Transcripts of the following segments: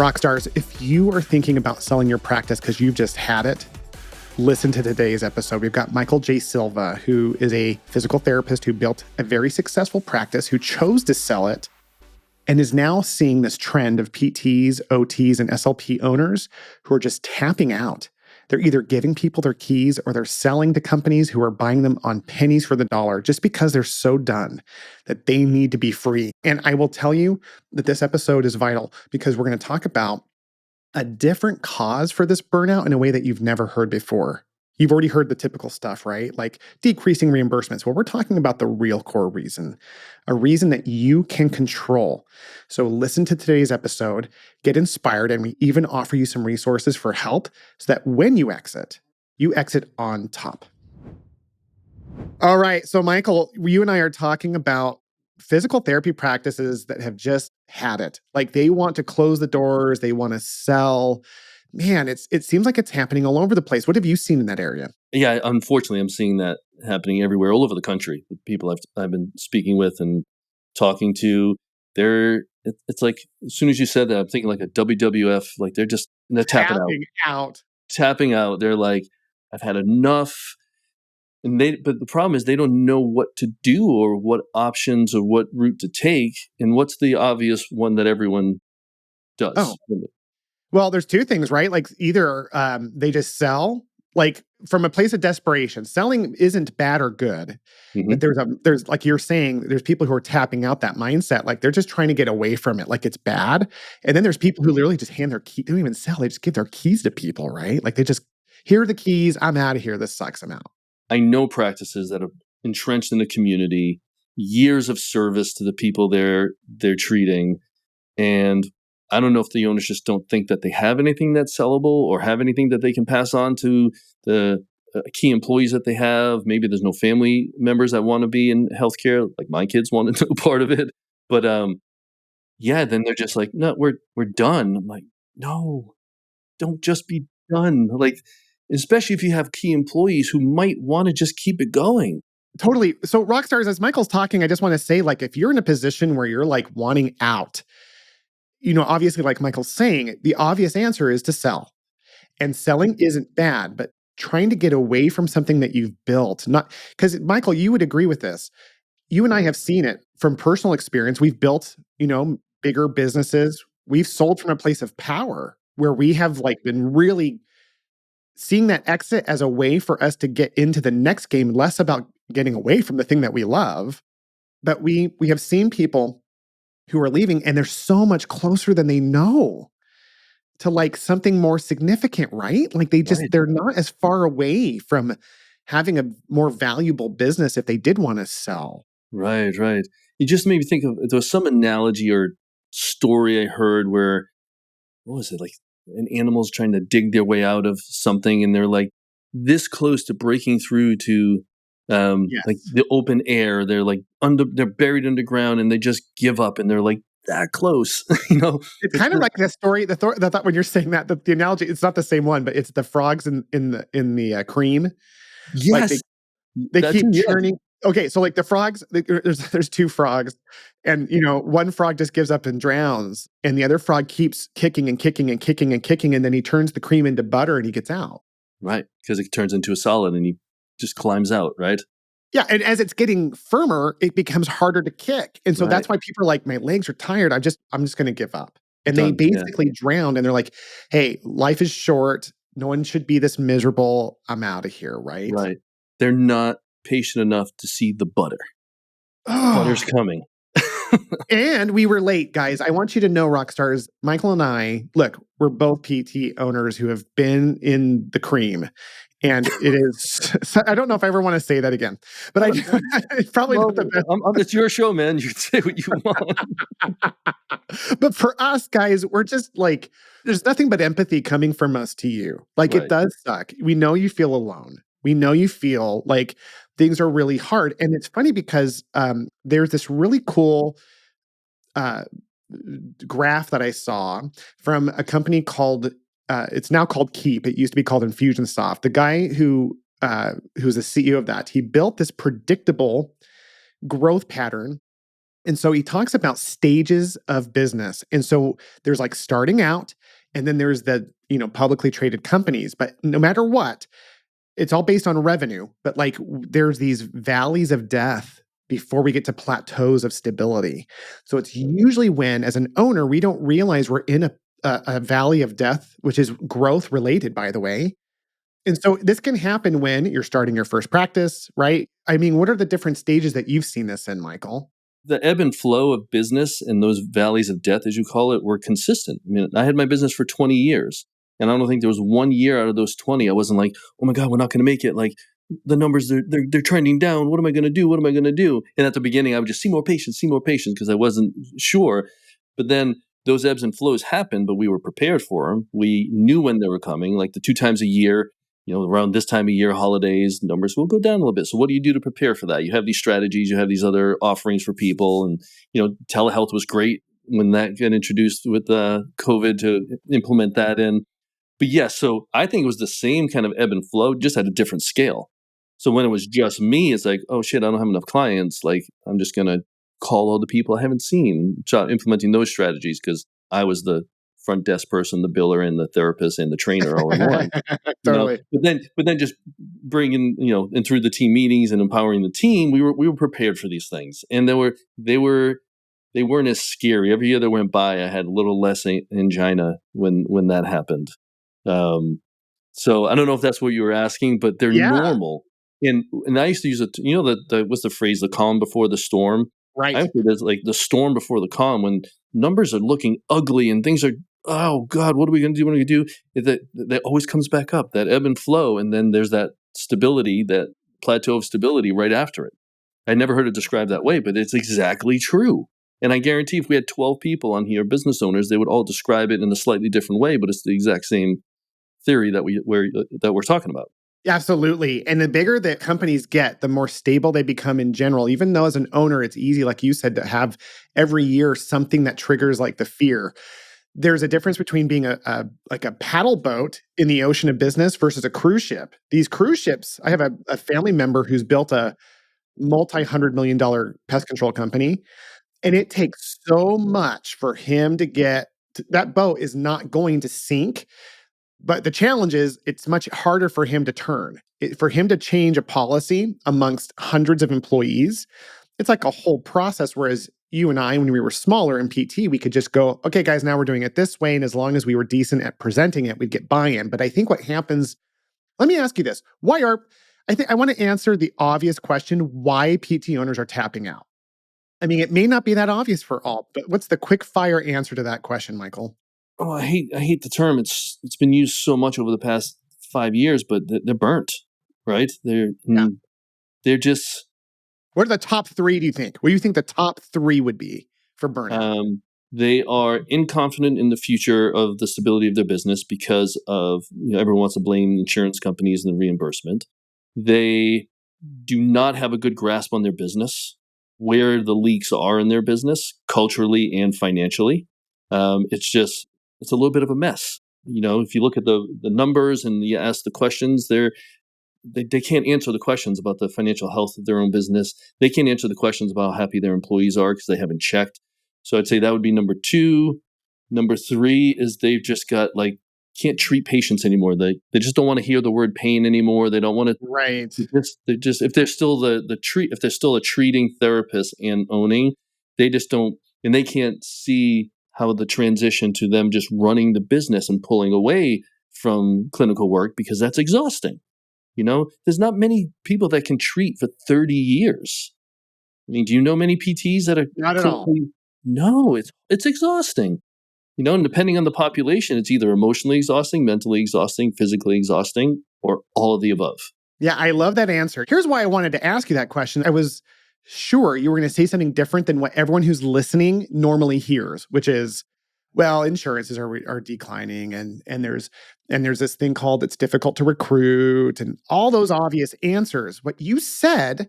Rockstars, if you are thinking about selling your practice because you've just had it, listen to today's episode. We've got Michael Silva, who is a physical therapist who built a very successful practice, who chose to sell it, and is now seeing this trend of PTs, OTs, and SLP owners who are just tapping out. They're either giving people their keys or they're selling to companies who are buying them on pennies for the dollar just because they're so done that they need to be free. And I will tell you that this episode is vital because we're going to talk about a different cause for this burnout in a way that you've never heard before. You've already heard the typical stuff, right? Like decreasing reimbursements. Well, we're talking about the real core reason, a reason that you can control. So listen to today's episode, get inspired, and we even offer you some resources for help so that when you exit on top. All right. So Michael, you and I are talking about physical therapy practices that have just had it. Like they want to close the doors, they want to sell. Man, it seems like it's happening all over the place. What have you seen in that area? Yeah, unfortunately, I'm seeing that happening everywhere, all over the country. With people I've been speaking with and talking to, it's like as soon as you said that, I'm thinking like a WWF. Like they're tapping out. Tapping out. They're like, I've had enough. But the problem is they don't know what to do or what options or what route to take. And what's the obvious one that everyone does? Oh. Well, there's two things, right? Like either they just sell, like from a place of desperation. Selling isn't bad or good, but there's like you're saying, there's people who are tapping out that mindset, like they're just trying to get away from it, like it's bad. And then there's people who literally just hand their key. They don't even sell; they just give their keys to people, right? Like they just here are the keys. I'm out of here. This sucks. I'm out. I know practices that are entrenched in the community, years of service to the people they're treating, and I don't know if the owners just don't think that they have anything that's sellable or have anything that they can pass on to the key employees that they have. Maybe there's no family members that want to be in healthcare, like my kids want to know part of it. But then they're just like, no, we're done. I'm like, no, don't just be done. Like, especially if you have key employees who might want to just keep it going. Totally. So Rockstars, as Michael's talking, I just want to say, like, if you're in a position where you're like wanting out, obviously, like Michael's saying, the obvious answer is to sell. And selling isn't bad, but trying to get away from something that you've built, not because Michael, you would agree with this. You and I have seen it from personal experience. We've built, bigger businesses. We've sold from a place of power where we have like been really seeing that exit as a way for us to get into the next game, less about getting away from the thing that we love. But we have seen people who are leaving and they're so much closer than they know to like something more significant, right? Like they're not as far away from having a more valuable business if they did want to sell. Right. You just made me think of, there was some analogy or story I heard where, what was it? Like an animal's trying to dig their way out of something and they're like this close to breaking through to like the open air. They're like they're buried underground and they just give up and they're like that close. It's kind of like the story. The thought when you're saying that, the analogy, it's not the same one, but it's the frogs in the cream. Yes, like they keep churning. Okay, so like the frogs, there's two frogs, and one frog just gives up and drowns, and the other frog keeps kicking and kicking and kicking and kicking, and then he turns the cream into butter and he gets out. Right, because it turns into a solid and he just climbs out. Right. Yeah, and as it's getting firmer, it becomes harder to kick, and so that's why people are like, my legs are tired. I'm just going to give up, and they basically drowned, and they're like, hey, life is short. No one should be this miserable. I'm out of here. Right. Right. They're not patient enough to see the butter. Butter's coming. And we were late, guys. I want you to know, Rockstars, Michael and I, look, we're both PT owners who have been in the cream. And it is, I don't know if I ever want to say that again, but it's probably not the best. It's your show, man. You can say what you want. But for us, guys, we're just like, there's nothing but empathy coming from us to you. Like, it does suck. We know you feel alone. We know you feel like things are really hard. And it's funny because there's this really cool graph that I saw from a company called, it's now called Keep. It used to be called Infusionsoft. The guy who's the CEO of that, he built this predictable growth pattern And so he talks about stages of business. And so there's like starting out, and then there's the publicly traded companies. But no matter what, it's all based on revenue. But like there's these valleys of death before we get to plateaus of stability. So it's usually when, as an owner, we don't realize we're in a valley of death, which is growth related, by the way. And so this can happen when you're starting your first practice, right? I mean, what are the different stages that you've seen this in, Michael? The ebb and flow of business and those valleys of death, as you call it, were consistent. I mean, I had my business for 20 years, and I don't think there was 1 year out of those 20 I wasn't like, oh my God, we're not going to make it. Like the numbers, they're trending down. What am I going to do? What am I going to do? And at the beginning, I would just see more patients, because I wasn't sure. But then those ebbs and flows happened, but we were prepared for them. We knew when they were coming, like the 2 times a year. Around this time of year, holidays, numbers will go down a little bit. So what do you do to prepare for that? You have these strategies, you have these other offerings for people. And, telehealth was great when that got introduced with COVID to implement that in. But yes, so I think it was the same kind of ebb and flow, just at a different scale. So when it was just me, it's like, oh shit, I don't have enough clients. Like I'm just going to call all the people I haven't seen, start implementing those strategies because I was the front desk person, the biller, and the therapist and the trainer all in one. Totally. But then just bringing, and through the team meetings and empowering the team, we were prepared for these things, and they weren't as scary. Every year that went by, I had a little less angina when that happened. Um, so I don't know if that's what you were asking, but they're Yeah, normal. And I used to use it. The what's the phrase? The calm before the storm. I right. think there's like the storm before the calm when numbers are looking ugly and things are, oh God, what are we going to do? What are we going to do? That always comes back up, that ebb and flow. And then there's that stability, that plateau of stability right after it. I never heard it described that way, but it's exactly true. And I guarantee if we had 12 people on here, business owners, they would all describe it in a slightly different way, but it's the exact same theory that we're talking about. Absolutely. And the bigger that companies get, the more stable they become in general. Even though as an owner, it's easy, like you said, to have every year something that triggers like the fear. There's a difference between being like a paddle boat in the ocean of business versus a cruise ship. These cruise ships, I have a family member who's built a multi-$100 million pest control company, and it takes so much for him to get that boat is not going to sink. But the challenge is it's much harder for him to turn. For him to change a policy amongst hundreds of employees, it's like a whole process. Whereas you and I, when we were smaller in PT, we could just go, okay, guys, now we're doing it this way. And as long as we were decent at presenting it, we'd get buy-in. But I think what happens, let me ask you this. I think I want to answer the obvious question, why PT owners are tapping out. I mean, it may not be that obvious for all, but what's the quick fire answer to that question, Michael? Oh, I hate the term. It's been used so much over the past 5 years, but they're burnt, right? Yeah. They're just What are the top three, do you think? What do you think the top three would be for burnout? they are inconfident in the future of the stability of their business because of, everyone wants to blame insurance companies and the reimbursement. They do not have a good grasp on their business, where the leaks are in their business, culturally and financially. It's a little bit of a mess. If you look at the numbers and you ask the questions, they can't answer the questions about the financial health of their own business. They can't answer the questions about how happy their employees are because they haven't checked. So I'd say that would be number two. Number three is they've just got like can't treat patients anymore. They just don't want to hear the word pain anymore. They don't want to. Right. They just if they're still if they're still a treating therapist and owning, they just don't, and they can't see how the transition to them just running the business and pulling away from clinical work, because that's exhausting. There's not many people that can treat for 30 years. I mean, do you know many PTs that are Not at all. clinically? No, it's exhausting. And depending on the population, it's either emotionally exhausting, mentally exhausting, physically exhausting, or all of the above. Yeah, I love that answer. Here's why I wanted to ask you that question. I was sure you were going to say something different than what everyone who's listening normally hears, which is, well, insurances are declining, and there's this thing called it's difficult to recruit, and all those obvious answers. What you said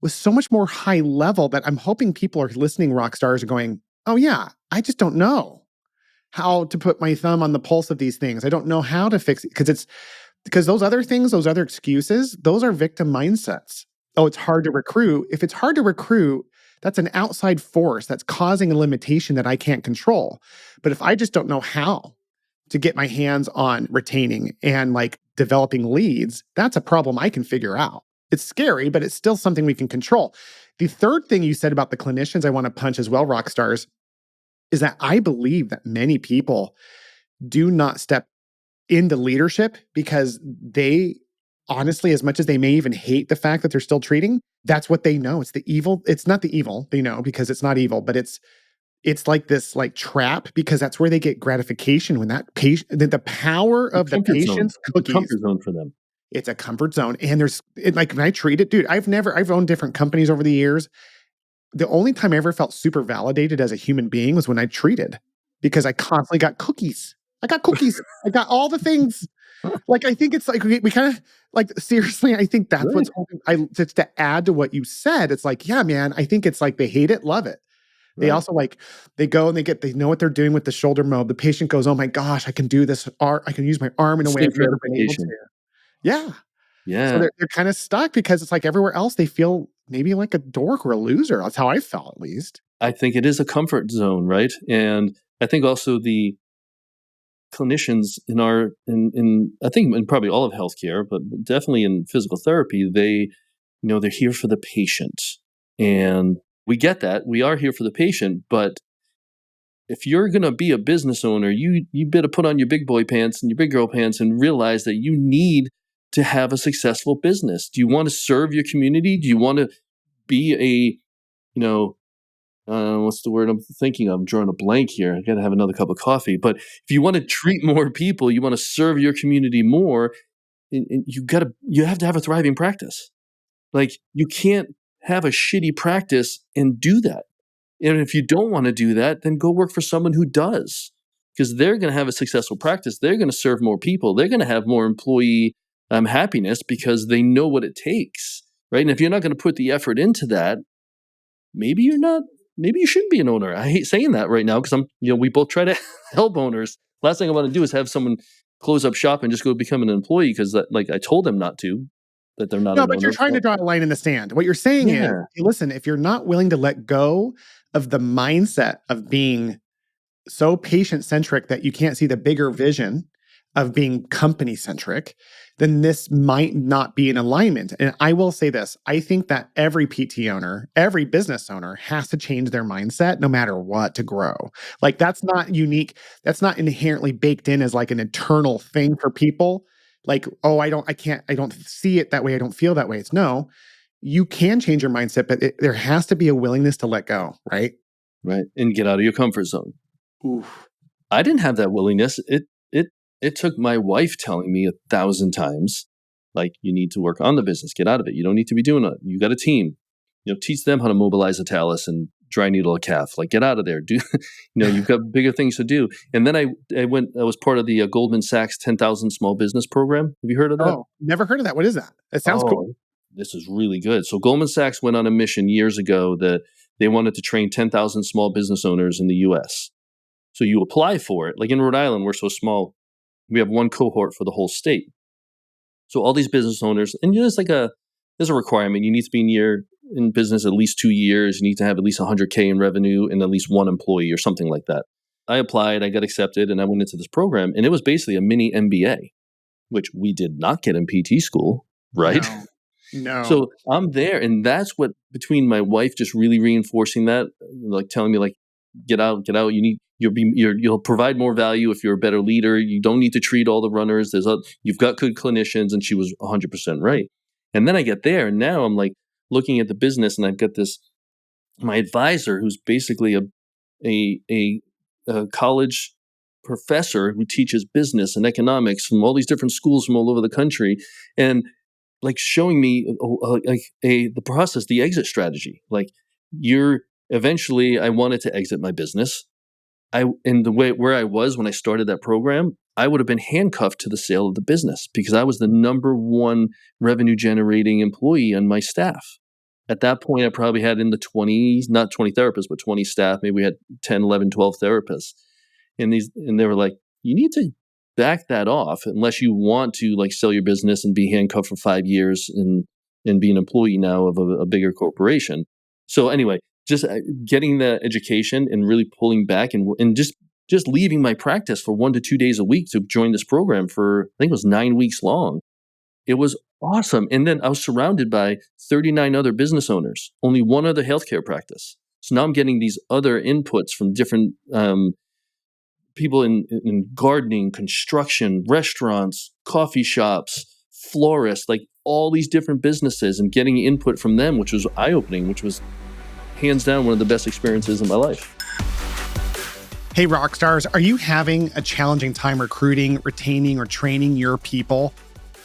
was so much more high level that I'm hoping people are listening, rock stars, are going, oh yeah, I just don't know how to put my thumb on the pulse of these things. I don't know how to fix it because those other things, those other excuses, those are victim mindsets. Oh, it's hard to recruit. If it's hard to recruit, That's an outside force that's causing a limitation that I can't control. But if I just don't know how to get my hands on retaining and like developing leads, that's a problem I can figure out. It's scary, but it's still something we can control. The third thing you said about the clinicians I want to punch as well, rock stars, is that I believe that many people do not step into leadership because they honestly, as much as they may even hate the fact that they're still treating, that's what they know. It's the evil. It's not the evil they know because it's not evil, but it's like this like trap because that's where they get gratification when that patient the power The of the comfort zone. patient's It's a cookies. comfort zone for them. It's a comfort zone. And like when I treat it, dude, I've owned different companies over the years. The only time I ever felt super validated as a human being was when I treated because I constantly got cookies. I got cookies. I got all the things. Like, I think it's like we kind of like seriously, I think that's Right. what's holding just to add to what you said. It's like, yeah, man, I think it's like they hate it, love it. They Right. also like they go and they know what they're doing with the shoulder mob. The patient goes, "Oh my gosh, I can do this. I can use my arm in a way I've Instant never been able to." gratification. Yeah. So Yeah. they're kind of stuck because it's like everywhere else they feel maybe like a dork or a loser. That's how I felt at least. I think it is a comfort zone, right? And I think also the clinicians in I think in probably all of healthcare, but definitely in physical therapy, they're here for the patient. And we get that. We are here for the patient, but if you're going to be a business owner, you better put on your big boy pants and your big girl pants and realize that you need to have a successful business. Do you want to serve your community? Do you want to be what's the word I'm thinking of? I'm drawing a blank here. I got to have another cup of coffee. But if you want to treat more people, you want to serve your community more, and you have to have a thriving practice. Like you can't have a shitty practice and do that. And if you don't want to do that, then go work for someone who does, because they're going to have a successful practice. They're going to serve more people. They're going to have more employee happiness because they know what it takes, right? And if you're not going to put the effort into that, maybe you're not. Maybe you shouldn't be an owner. I hate saying that right now because we both try to help owners. Last thing I want to do is have someone close up shop and just go become an employee because, like, I told them not to, that they're not No, an but you're owner. trying to But draw a line in the sand. What you're saying is, yeah, hey, listen, if you're not willing to let go of the mindset of being so patient centric that you can't see the bigger vision of being company centric, then this might not be in alignment. And I will say this, I think that every PT owner, every business owner has to change their mindset no matter what to grow. Like that's not unique. That's not inherently baked in as like an internal thing for people. Like, oh, I don't see it that way. I don't feel that way. It's no, you can change your mindset, but there has to be a willingness to let go, right? right. And get out of your comfort zone. Oof. I didn't have that willingness. It took my wife telling me 1,000 times, like, you need to work on the business, get out of it. You don't need to be doing it. You got a team. Teach them how to mobilize a talus and dry needle a calf. Like, get out of there. You've got bigger things to do. And then I was part of the Goldman Sachs 10,000 Small Business Program. Have you heard of that? Oh, never heard of that. What is that? It sounds cool. Oh, this is really good. So Goldman Sachs went on a mission years ago that they wanted to train 10,000 small business owners in the U.S. So you apply for it. Like in Rhode Island, we're so small, we have one cohort for the whole state. So all these business owners, and there's a requirement. You need to be in business at least 2 years. You need to have at least 100K in revenue and at least one employee or something like that. I applied, I got accepted, and I went into this program, and it was basically a mini MBA, which we did not get in PT school, right? No, no. So I'm there, and that's what, between my wife just really reinforcing that, like telling me, like, get out. You'll provide more value if you're a better leader. You don't need to treat all the runners. You've got good clinicians, and she was 100% right. And then I get there, and now I'm like looking at the business, and I've got my advisor who's basically a college professor who teaches business and economics from all these different schools from all over the country, and like showing me the process, the exit strategy. Like, eventually I wanted to exit my business. In the way where I was when I started that program, I would have been handcuffed to the sale of the business because I was the number one revenue generating employee on my staff. At that point, I probably had in the 20s, not 20 therapists, but 20 staff. Maybe we had 10, 11, 12 therapists. And they were like, you need to back that off unless you want to, like, sell your business and be handcuffed for 5 years and be an employee now of a bigger corporation. So anyway, just getting the education and really pulling back and just leaving my practice for 1 to 2 days a week to join this program for, I think it was 9 weeks long. It was awesome. And then I was surrounded by 39 other business owners, only one other healthcare practice. So now I'm getting these other inputs from different people in gardening, construction, restaurants, coffee shops, florists, like all these different businesses, and getting input from them, which was eye-opening, which was hands down one of the best experiences in my life. Hey, rock stars, are you having a challenging time recruiting, retaining, or training your people?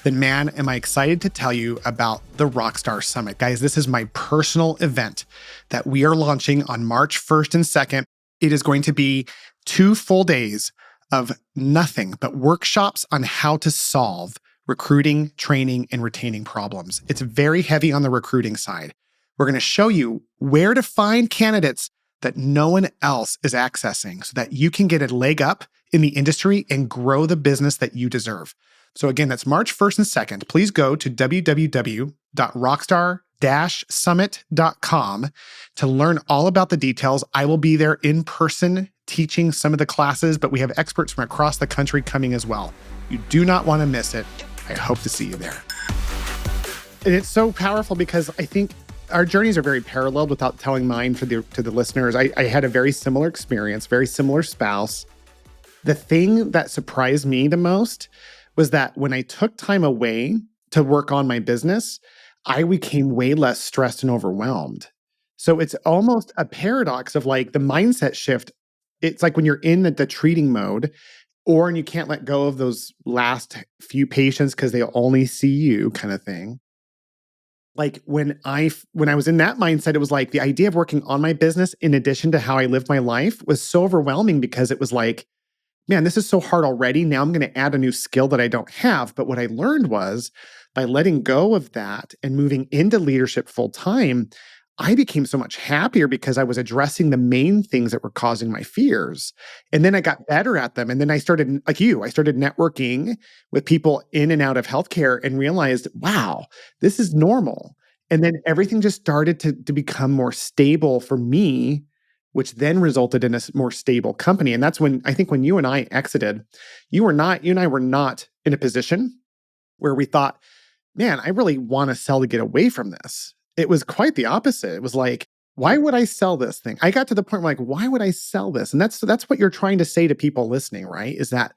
Then man, am I excited to tell you about the Rockstar Summit. Guys, this is my personal event that we are launching on March 1st and 2nd. It is going to be 2 full days of nothing but workshops on how to solve recruiting, training, and retaining problems. It's very heavy on the recruiting side. We're going to show you where to find candidates that no one else is accessing so that you can get a leg up in the industry and grow the business that you deserve. So again, that's March 1st and 2nd. Please go to www.rockstar-summit.com to learn all about the details. I will be there in person teaching some of the classes, but we have experts from across the country coming as well. You do not want to miss it. I hope to see you there. And it's so powerful because I think our journeys are very parallel. Without telling mine to the listeners, I had a very similar experience, very similar spouse. The thing that surprised me the most was that when I took time away to work on my business, I became way less stressed and overwhelmed. So it's almost a paradox of like the mindset shift. It's like when you're in the treating mode, and you can't let go of those last few patients because they only see you kind of thing. Like when I was in that mindset, it was like the idea of working on my business in addition to how I lived my life was so overwhelming because it was like, man, this is so hard already. Now I'm going to add a new skill that I don't have. But what I learned was by letting go of that and moving into leadership full time, I became so much happier because I was addressing the main things that were causing my fears. And then I got better at them. And then I started, like you, I started networking with people in and out of healthcare and realized, wow, this is normal. And then everything just started to become more stable for me, which then resulted in a more stable company. And that's when I think when you and I exited, you and I were not in a position where we thought, man, I really want to sell to get away from this. It was quite the opposite. It was like, why would I sell this thing? I got to the point where like, why would I sell this? And that's what you're trying to say to people listening, right? Is that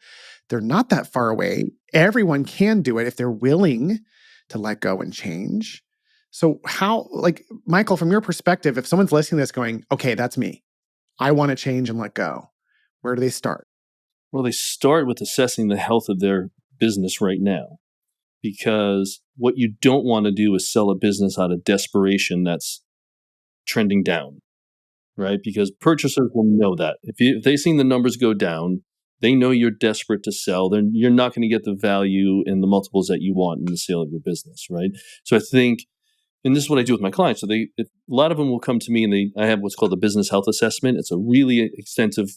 they're not that far away. Everyone can do it if they're willing to let go and change. So how, like, Michael, from your perspective, if someone's listening to this going, okay, that's me, I want to change and let go, where do they start? Well, they start with assessing the health of their business right now. Because what you don't want to do is sell a business out of desperation that's trending down, right? Because purchasers will know that. If they've seen the numbers go down, they know you're desperate to sell, then you're not going to get the value and the multiples that you want in the sale of your business, right? So I think, and this is what I do with my clients. So a lot of them will come to me and I have what's called a business health assessment. It's a really extensive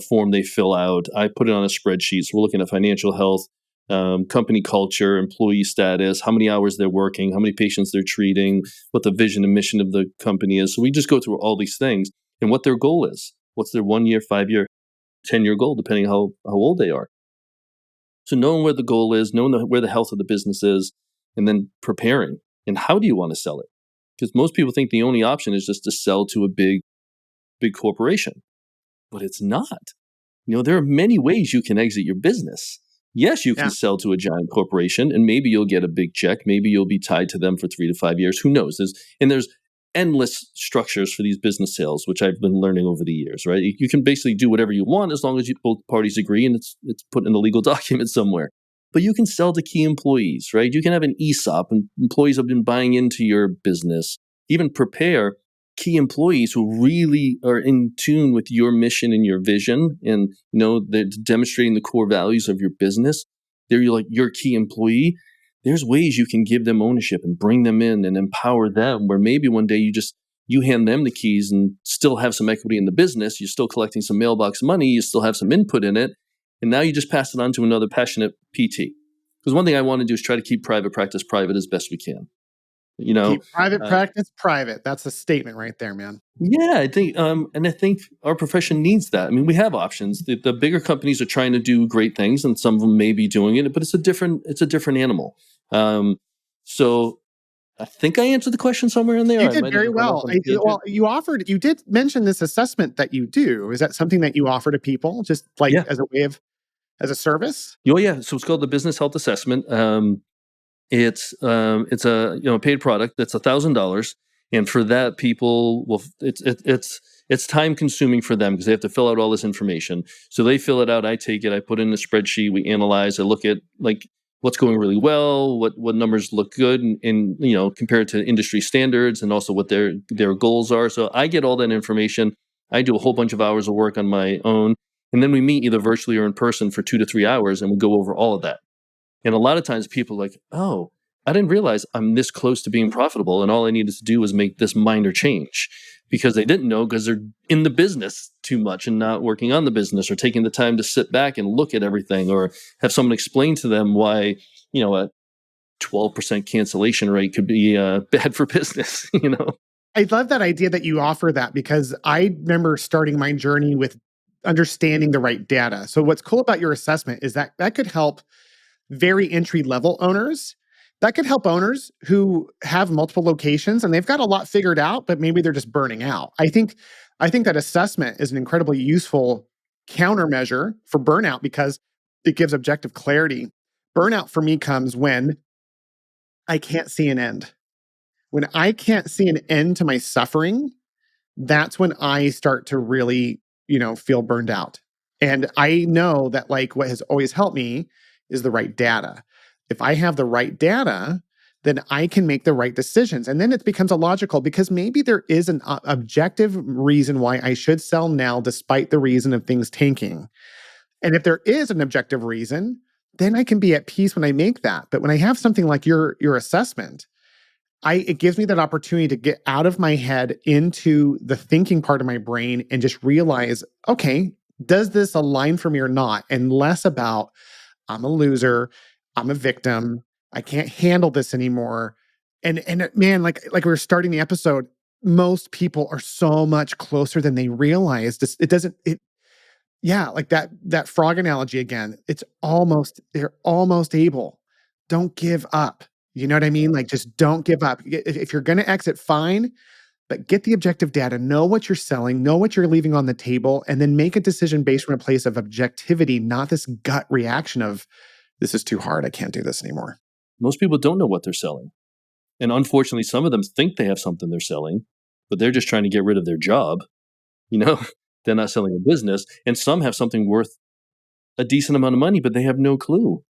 form they fill out. I put it on a spreadsheet. So we're looking at financial health, company culture, employee status, how many hours they're working, how many patients they're treating, what the vision and mission of the company is. So we just go through all these things and what their goal is. What's their 1 year, 5 year, 10-year goal, depending how old they are. So knowing where the goal is, knowing where the health of the business is, and then preparing. And how do you want to sell it? Because most people think the only option is just to sell to a big corporation, but it's not. There are many ways you can exit your business. Yes, you can sell to a giant corporation and maybe you'll get a big check. Maybe you'll be tied to them for 3 to 5 years. Who knows? There's endless structures for these business sales, which I've been learning over the years, right? You can basically do whatever you want as long as both parties agree and it's put in a legal document somewhere. But you can sell to key employees, right? You can have an ESOP and employees have been buying into your business. Even prepare key employees who really are in tune with your mission and your vision and they're demonstrating the core values of your business. They're like your key employee. There's ways you can give them ownership and bring them in and empower them where maybe one day you hand them the keys and still have some equity in the business. You're still collecting some mailbox money. You still have some input in it. And now you just pass it on to another passionate PT. Because one thing I want to do is try to keep private practice private as best we can. You know, Keep private uh, practice private. That's a statement right there, man. yeah, I think our profession needs that. I mean, we have options. The bigger companies are trying to do great things, and some of them may be doing it, but it's a different animal. So I think I answered the question somewhere in there. You I did might have very gone off well. on a tangent. You did mention this assessment that you do. Is that something that you offer to people just like Yeah. as a way of, as a service? Oh, yeah. So it's called the Business Health Assessment. It's a paid product that's $1,000, and for that, people will it's time consuming for them because they have to fill out all this information. So they fill it out. I take it. I put it in a spreadsheet. We analyze. I look at like what's going really well, what numbers look good, and compared to industry standards, and also what their goals are. So I get all that information. I do a whole bunch of hours of work on my own, and then we meet either virtually or in person for 2 to 3 hours, and we go over all of that. And a lot of times people are like, oh, I didn't realize I'm this close to being profitable. And all I needed to do was make this minor change because they didn't know because they're in the business too much and not working on the business or taking the time to sit back and look at everything or have someone explain to them why, a 12% cancellation rate could be bad for business, I love that idea that you offer that because I remember starting my journey with understanding the right data. So what's cool about your assessment is that that could help very entry level owners. That could help owners who have multiple locations and they've got a lot figured out, but maybe they're just burning out. I think that assessment is an incredibly useful countermeasure for burnout because it gives objective clarity. Burnout for me comes when I can't see an end. When I can't see an end to my suffering, that's when I start to really, feel burned out. And I know that like what has always helped me is the right data. If I have the right data, then I can make the right decisions. And then it becomes illogical because maybe there is an objective reason why I should sell now despite the reason of things tanking. And if there is an objective reason, then I can be at peace when I make that. But when I have something like your assessment, it gives me that opportunity to get out of my head into the thinking part of my brain and just realize, okay, does this align for me or not? And less about I'm a loser, I'm a victim, I can't handle this anymore. And man, like we were starting the episode, most people are so much closer than they realize. It doesn't it yeah, like that frog analogy again. They're almost able. Don't give up. You know what I mean? Like just don't give up. If you're going to exit, fine, but get the objective data, know what you're selling, know what you're leaving on the table, and then make a decision based from a place of objectivity, not this gut reaction of this is too hard. I can't do this anymore. Most people don't know what they're selling. And unfortunately, some of them think they have something they're selling, but they're just trying to get rid of their job. You know, they're not selling a business. And some have something worth a decent amount of money, but they have no clue.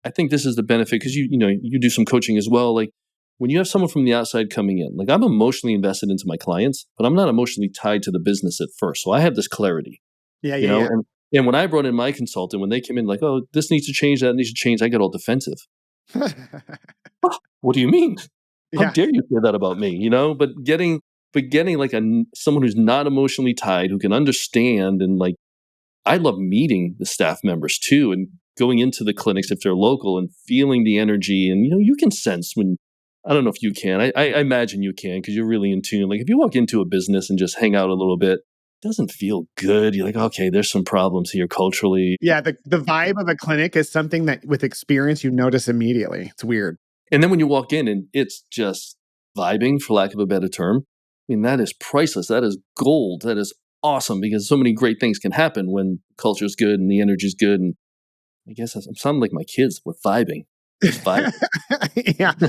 I think this is the benefit because you do some coaching as well. Like when you have someone from the outside coming in, like I'm emotionally invested into my clients, but I'm not emotionally tied to the business at first. So I have this clarity, Yeah, you yeah, know, yeah. and when I brought in my consultant, when they came in like, oh, this needs to change, that needs to change, I get all defensive. What do you mean? How Yeah. dare you say that about me? But getting like someone who's not emotionally tied, who can understand, and like I love meeting the staff members too, and going into the clinics if they're local and feeling the energy, and you can sense when. I don't know if you can. I imagine you can because you're really in tune. Like if you walk into a business and just hang out a little bit, it doesn't feel good. You're like, okay, there's some problems here culturally. Yeah, the vibe of a clinic is something that with experience you notice immediately. It's weird. And then when you walk in and it's just vibing, for lack of a better term, I mean, that is priceless. That is gold. That is awesome because so many great things can happen when culture is good and the energy is good. And I guess I'm sounding like my kids. We're vibing, just vibing. Yeah, the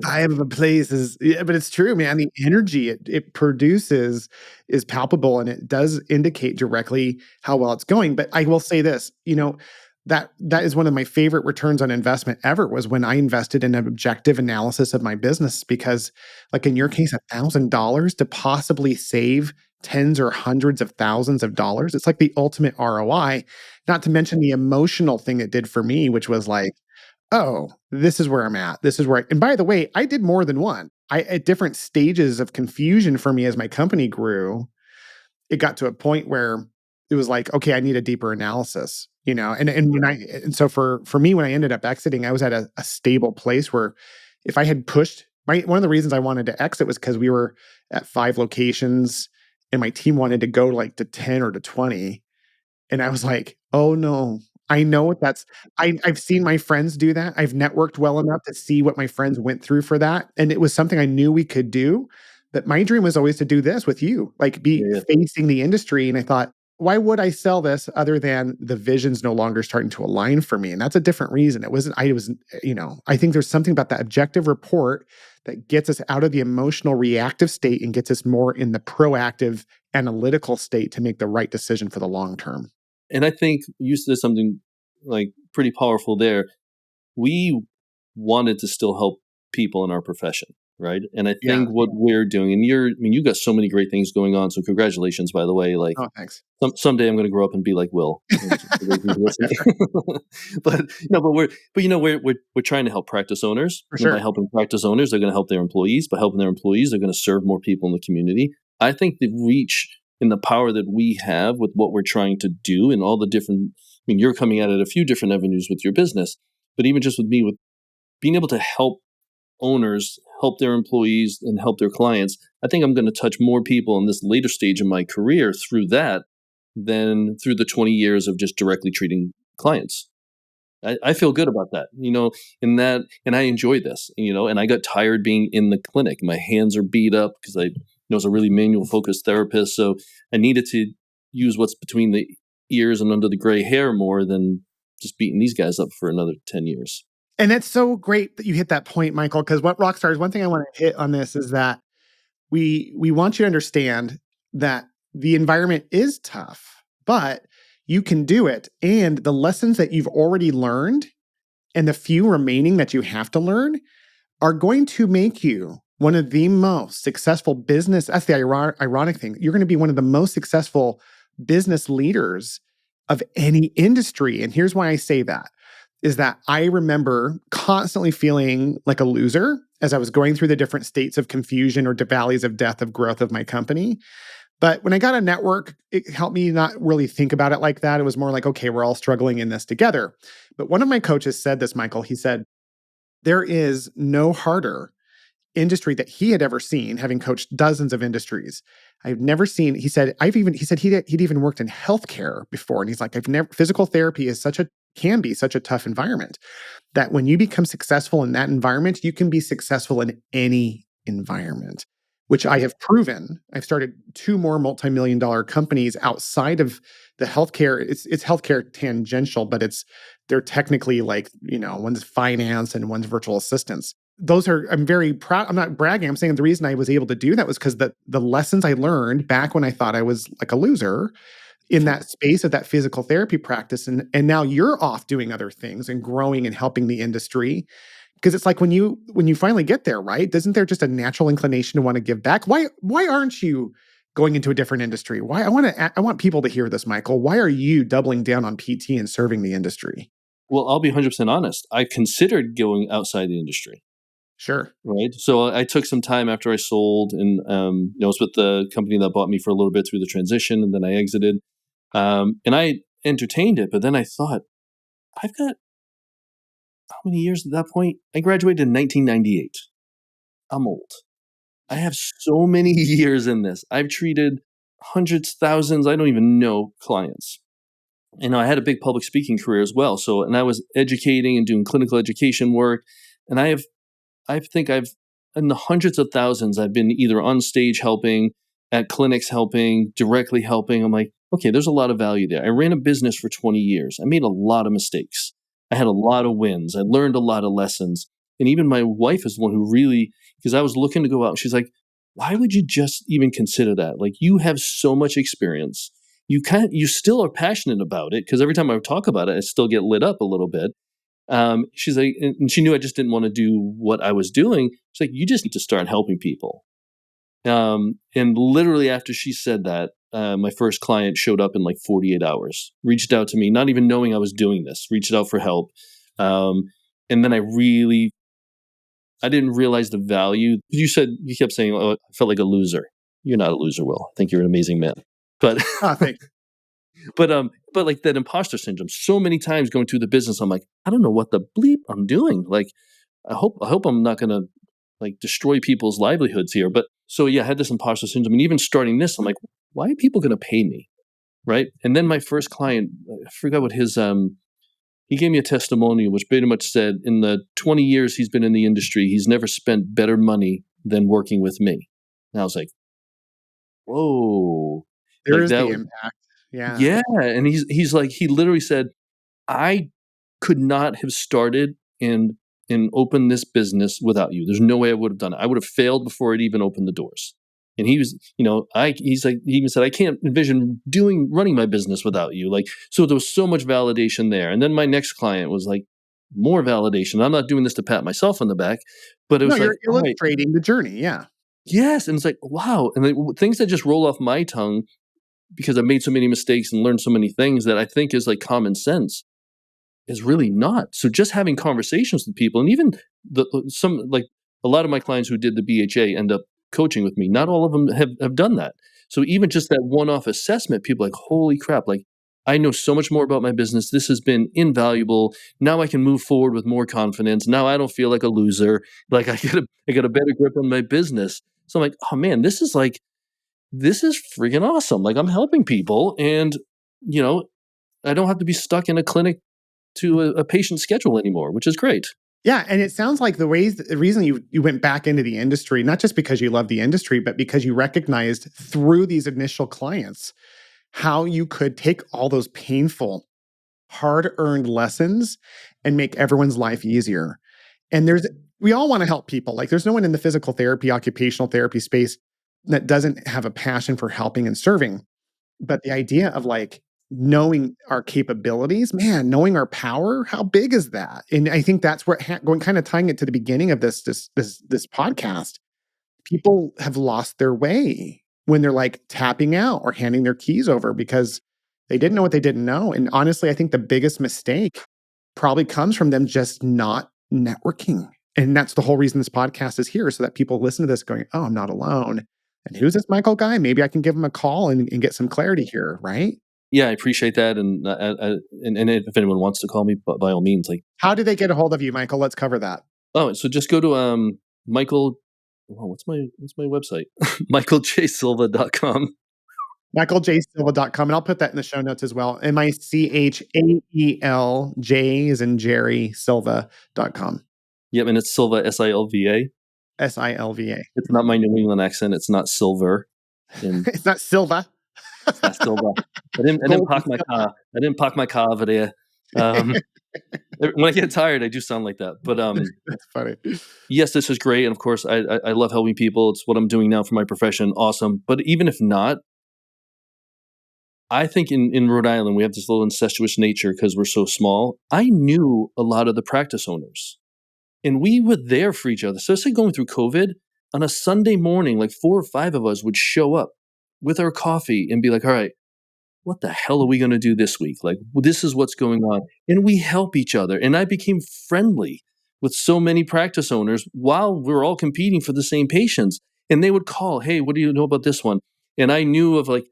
vibe of a place is yeah, but it's true, man. The energy it produces is palpable, and it does indicate directly how well it's going. But I will say this, that is one of my favorite returns on investment ever was when I invested in an objective analysis of my business because, like in your case, $1,000 to possibly save tens or hundreds of thousands of dollars. It's like the ultimate ROI. Not to mention the emotional thing it did for me, which was like, oh, this is where I'm at. This is where and by the way, I did more than one. I at different stages of confusion for me as my company grew, it got to a point where it was like, okay, I need a deeper analysis, and so for me, when I ended up exiting, I was at a stable place where if I had pushed one of the reasons I wanted to exit was because we were at 5 locations and my team wanted to go like to 10 or to 20. And I was like, "Oh, no. I know what that's." I've seen my friends do that. I've networked well enough to see what my friends went through for that, and it was something I knew we could do, but my dream was always to do this with you, like, be Yeah. facing the industry, and I thought, "Why would I sell this other than the vision's no longer starting to align for me?" And that's a different reason. It wasn't I was I think there's something about that objective report that gets us out of the emotional reactive state and gets us more in the proactive analytical state to make the right decision for the long term. And I think you said something like pretty powerful there. We wanted to still help people in our profession, right? And I Yeah. think what we're doing, and you got so many great things going on. So congratulations, by the way. Like Oh, thanks. someday I'm going to grow up and be like Will. For those who are listening. But no, we're trying to help practice owners, For and by sure. helping practice owners, they're going to help their employees. By helping their employees, they're going to serve more people in the community. I think the reach and the power that we have with what we're trying to do and all the different. I mean, you're coming at it a few different avenues with your business, but even just with me, with being able to help owners help their employees and help their clients, I think I'm going to touch more people in this later stage of my career through that than through the 20 years of just directly treating clients. I feel good about that, in that, and I enjoy this, and I got tired being in the clinic. My hands are beat up because I was a really manual focused therapist. So I needed to use what's between the ears and under the gray hair more than just beating these guys up for another 10 years. And that's so great that you hit that point, Michael, because what Rockstars, one thing I want to hit on this is that we want you to understand that the environment is tough, but you can do it. And the lessons that you've already learned and the few remaining that you have to learn are going to make you one of the most successful business. That's the ironic thing. You're going to be one of the most successful business leaders of any industry. And here's why I say that is that I remember constantly feeling like a loser as I was going through the different states of confusion or the valleys of death of growth of my company. But when I got a network, it helped me not really think about it like that. It was more like, okay, we're all struggling in this together. But one of my coaches said this, Michael. He said, there is no harder industry that he had ever seen, having coached dozens of industries. I've never seen, he said he'd even worked in healthcare before. And he's like, physical therapy is can be such a tough environment that when you become successful in that environment, you can be successful in any environment, which I have proven. I've started 2 more multi-million dollar companies outside of the healthcare. It's healthcare tangential, but they're technically like, one's finance and one's virtual assistants. I'm very proud. I'm not bragging. I'm saying the reason I was able to do that was because the lessons I learned back when I thought I was like a loser in that space of that physical therapy practice. And now you're off doing other things and growing and helping the industry. Because it's like when you finally get there, right? Isn't there just a natural inclination to want to give back? Why aren't you going into a different industry? I want people to hear this, Michael. Why are you doubling down on PT and serving the industry? Well, I'll be 100% honest. I considered going outside the industry. Sure. Right. So I took some time after I sold, and I was with the company that bought me for a little bit through the transition, and then I exited. And I entertained it, but then I thought, I've got how many years at that point? I graduated in 1998. I'm old. I have so many years in this. I've treated hundreds, thousands, I don't even know, clients. And I had a big public speaking career as well. So, and I was educating and doing clinical education work, and I think I've, in the hundreds of thousands, I've been either on stage helping, at clinics helping, directly helping. I'm like, okay, there's a lot of value there. I ran a business for 20 years. I made a lot of mistakes. I had a lot of wins. I learned a lot of lessons. And even my wife is the one who really, because I was looking to go out, she's like, why would you just even consider that? Like, you have so much experience. You still are passionate about it, because every time I talk about it, I still get lit up a little bit. She's like, and she knew I just didn't want to do what I was doing. She's like, you just need to start helping people. And literally after she said that, my first client showed up in like 48 hours, reached out to me, not even knowing I was doing this, reached out for help. And then I didn't realize the value. You kept saying, oh, I felt like a loser. You're not a loser, Will. I think you're an amazing man. But Thanks. but like that imposter syndrome, so many times going through the business, I'm like, I don't know what the bleep I'm doing. Like, I hope I'm not gonna. like destroy people's livelihoods here. But so yeah, I had this imposter syndrome, and even starting this, I'm like, why are people going to pay me, right? And then my first client, I forgot what his he gave me a testimonial which pretty much said, in the 20 years he's been in the industry, he's never spent better money than working with me. And I was like, whoa, There like is that the was, impact. Yeah. yeah. And he's like, he literally said, I could not have started and opened this business without you. There's no way I would have done it. I would have failed before it even opened the doors. And he was, he's like, he even said, I can't envision running my business without you. Like, so there was so much validation there. And then my next client was like, more validation. I'm not doing this to pat myself on the back, but it No, was like, you're all right, illustrating the journey. Yeah. yes. And it's like, wow. And like, things that just roll off my tongue because I've made so many mistakes and learned so many things that I think is like common sense is really not. So just having conversations with people, and even some, like a lot of my clients who did the BHA end up coaching with me. Not all of them have done that. So even just that one-off assessment, people are like, holy crap, like I know so much more about my business. This has been invaluable. Now I can move forward with more confidence. Now I don't feel like a loser. Like I got a better grip on my business. So I'm like, oh man, this is freaking awesome. Like I'm helping people, and you know, I don't have to be stuck in a clinic to a patient schedule anymore, which is great. Yeah, and it sounds like the reason you went back into the industry, not just because you love the industry, but because you recognized through these initial clients how you could take all those painful, hard-earned lessons and make everyone's life easier. And we all want to help people. Like there's no one in the physical therapy, occupational therapy space that doesn't have a passion for helping and serving. But the idea of like knowing our capabilities, man, knowing our power, how big is that? And I think that's where going kind of tying it to the beginning of this podcast. People have lost their way when they're like tapping out or handing their keys over because they didn't know what they didn't know. And honestly, I think the biggest mistake probably comes from them just not networking. And that's the whole reason this podcast is here, so that people listen to this going, oh, I'm not alone. And who's this Michael guy? Maybe I can give him a call and get some clarity here, right? Yeah, I appreciate that, and if anyone wants to call me, by all means, like, How do they get a hold of you, Michael? Let's cover that. oh, so just go to Michael. Oh, what's my website? michaeljsilva.com. MichaelJSilva.com. And I'll put that in the show notes as well. MichaelJ is in Jerry Silva.com. Yep, and it's Silva, Silva. Silva. It's not my New England accent. It's not silver. And It's not Silva. it's not Silva. I didn't park my car. I didn't park my car over there. When I get tired, I do sound like that. But That's funny. yes, this is great. And of course, I love helping people. It's what I'm doing now for my profession. Awesome. But even if not, I think in Rhode Island, we have this little incestuous nature because we're so small. I knew a lot of the practice owners, and we were there for each other. So, say going through COVID, on a Sunday morning, like 4 or 5 of us would show up with our coffee and be like, all right, what the hell are we going to do this week? Like, this is what's going on. And we help each other. And I became friendly with so many practice owners while we were all competing for the same patients. And they would call, hey, what do you know about this one? And I knew of like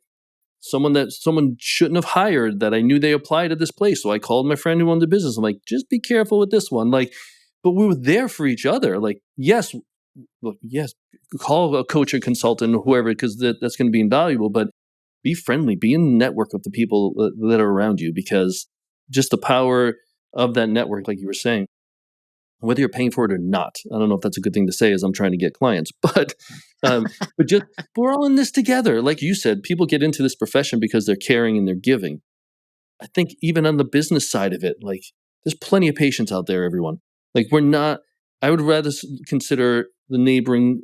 someone shouldn't have hired that I knew they applied at this place. So I called my friend who owned the business. I'm like, just be careful with this one. Like, but we were there for each other. Like, yes, look, yes, call a coach or consultant or whoever, because that's going to be invaluable. But be friendly, be in the network with the people that are around you, because just the power of that network, like you were saying, whether you're paying for it or not. I don't know if that's a good thing to say as I'm trying to get clients, um, but just we're all in this together. Like you said, people get into this profession because they're caring and they're giving. I think even on the business side of it, like there's plenty of patients out there, everyone. Like we're not, I would rather consider the neighboring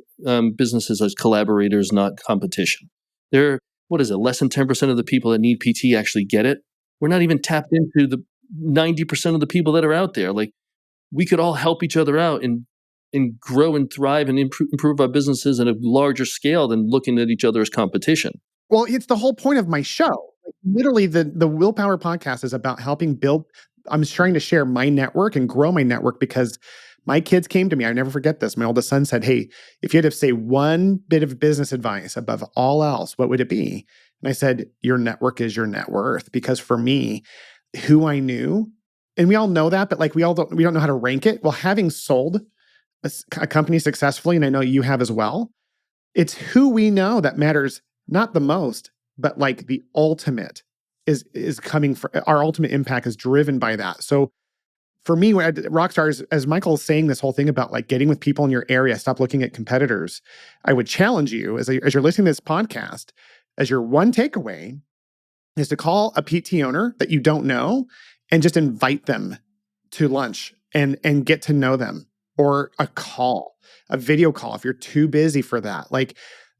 businesses as collaborators, not competition. They're, what is it, less than 10% of the people that need PT actually get it. We're not even tapped into the 90% of the people that are out there. Like we could all help each other out and grow and thrive and improve our businesses at a larger scale than looking at each other as competition. Well, it's the whole point of my show. Like, literally, the Willpower podcast is about helping build. I'm trying to share my network and grow my network because my kids came to me. I never forget this. My oldest son said, "Hey, if you had to say one bit of business advice above all else, what would it be?" And I said, "Your network is your net worth." Because for me, who I knew, and we all know that, but like we don't know how to rank it. Well, having sold a company successfully, and I know you have as well, it's who we know that matters not the most, but like the ultimate is coming for our ultimate impact is driven by that. So for me, when Rockstars, as Michael's saying this whole thing about like getting with people in your area, stop looking at competitors. I would challenge you as you're listening to this podcast, as your one takeaway is to call a PT owner that you don't know and just invite them to lunch and get to know them, or a video call if you're too busy for that. Like,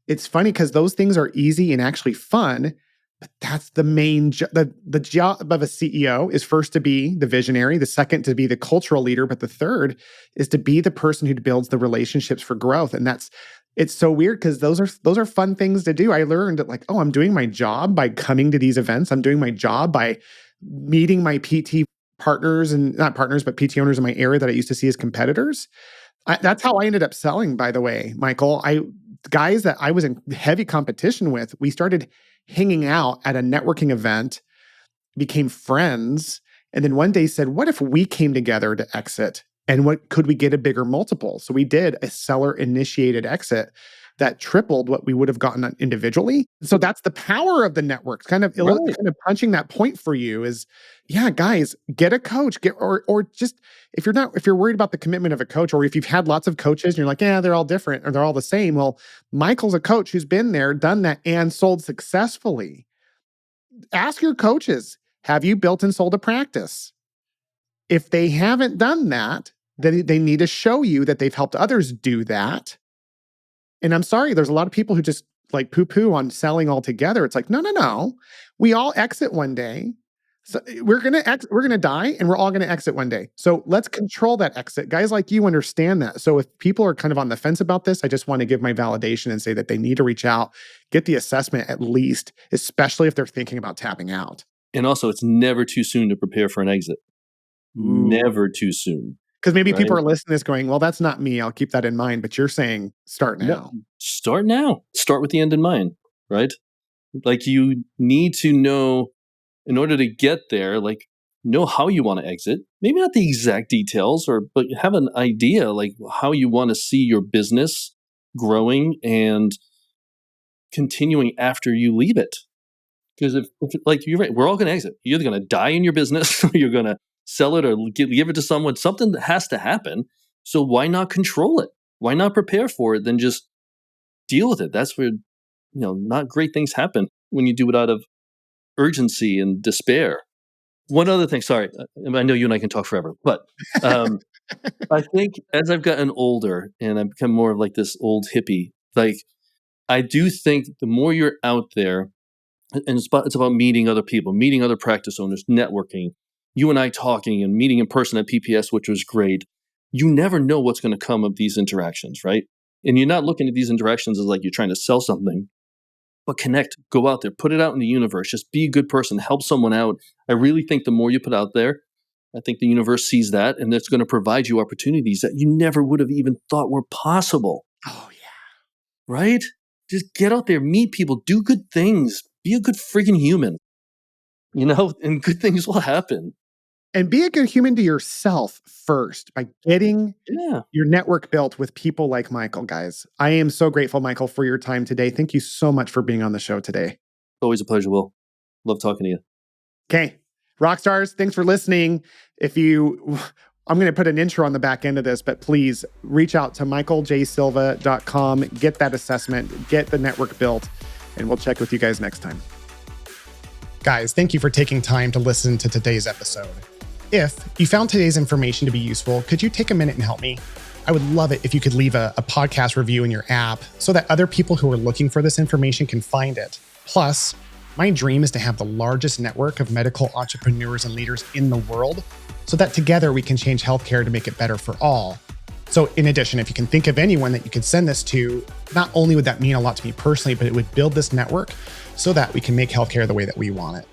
it's funny because those things are easy and actually fun, but that's the main the job of a CEO is first to be the visionary, the second to be the cultural leader, but the third is to be the person who builds the relationships for growth. And it's so weird because those are fun things to do. I learned that like, oh, I'm doing my job by coming to these events. I'm doing my job by meeting my PT partners, and not partners, but PT owners in my area that I used to see as competitors. That's how I ended up selling, by the way, Michael. Guys that I was in heavy competition with, we started hanging out at a networking event, became friends, and then one day said, what if we came together to exit? And what could we get a bigger multiple? So we did a seller initiated exit that tripled what we would have gotten individually. So that's the power of the networks. Kind of Right. punching that point for you is, yeah, guys, get a coach, or just if you're worried about the commitment of a coach, or if you've had lots of coaches and you're like, yeah, they're all different or they're all the same. Well, Michael's a coach who's been there, done that, and sold successfully. Ask your coaches, have you built and sold a practice? If they haven't done that, then they need to show you that they've helped others do that. And I'm sorry, there's a lot of people who just like poo-poo on selling altogether. It's like, no, no, no. We all exit one day. So we're gonna die, and we're all gonna exit one day. So let's control that exit. Guys like you understand that. So if people are kind of on the fence about this, I just want to give my validation and say that they need to reach out, get the assessment at least, especially if they're thinking about tapping out. And also, it's never too soon to prepare for an exit. Ooh. Never too soon. Because maybe Right? people are listening to this going, well, that's not me. I'll keep that in mind. But you're saying start No, now. start now. Start with the end in mind, right? Like, you need to know, in order to get there, like, know how you want to exit. Maybe not the exact details, but have an idea like how you want to see your business growing and continuing after you leave it. Because if like, you're right, we're all going to exit. You're either going to die in your business, or you're going to sell it, or give it to someone. Something that has to happen. So why not control it? Why not prepare for it? Then just deal with it. That's where, not great things happen when you do it out of urgency and despair. One other thing, sorry, I know you and I can talk forever, but I think as I've gotten older and I've become more of like this old hippie, like, I do think the more you're out there, and it's about meeting other people, meeting other practice owners, networking, you and I talking and meeting in person at PPS, which was great. You never know what's going to come of these interactions, right? And you're not looking at these interactions as like you're trying to sell something, but connect, go out there, put it out in the universe, just be a good person, help someone out. I really think the more you put out there, I think the universe sees that, and it's going to provide you opportunities that you never would have even thought were possible. Oh, yeah. Right? Just get out there, meet people, do good things, be a good freaking human, and good things will happen. And be a good human to yourself first by getting Yeah. your network built with people like Michael, guys. I am so grateful, Michael, for your time today. Thank you so much for being on the show today. Always a pleasure, Will. Love talking to you. Okay. Rockstars, thanks for listening. I'm going to put an intro on the back end of this, but please reach out to michaeljsilva.com, get that assessment, get the network built, and we'll check with you guys next time. Guys, thank you for taking time to listen to today's episode. If you found today's information to be useful, could you take a minute and help me? I would love it if you could leave a podcast review in your app so that other people who are looking for this information can find it. Plus, my dream is to have the largest network of medical entrepreneurs and leaders in the world so that together we can change healthcare to make it better for all. So in addition, if you can think of anyone that you could send this to, not only would that mean a lot to me personally, but it would build this network so that we can make healthcare the way that we want it.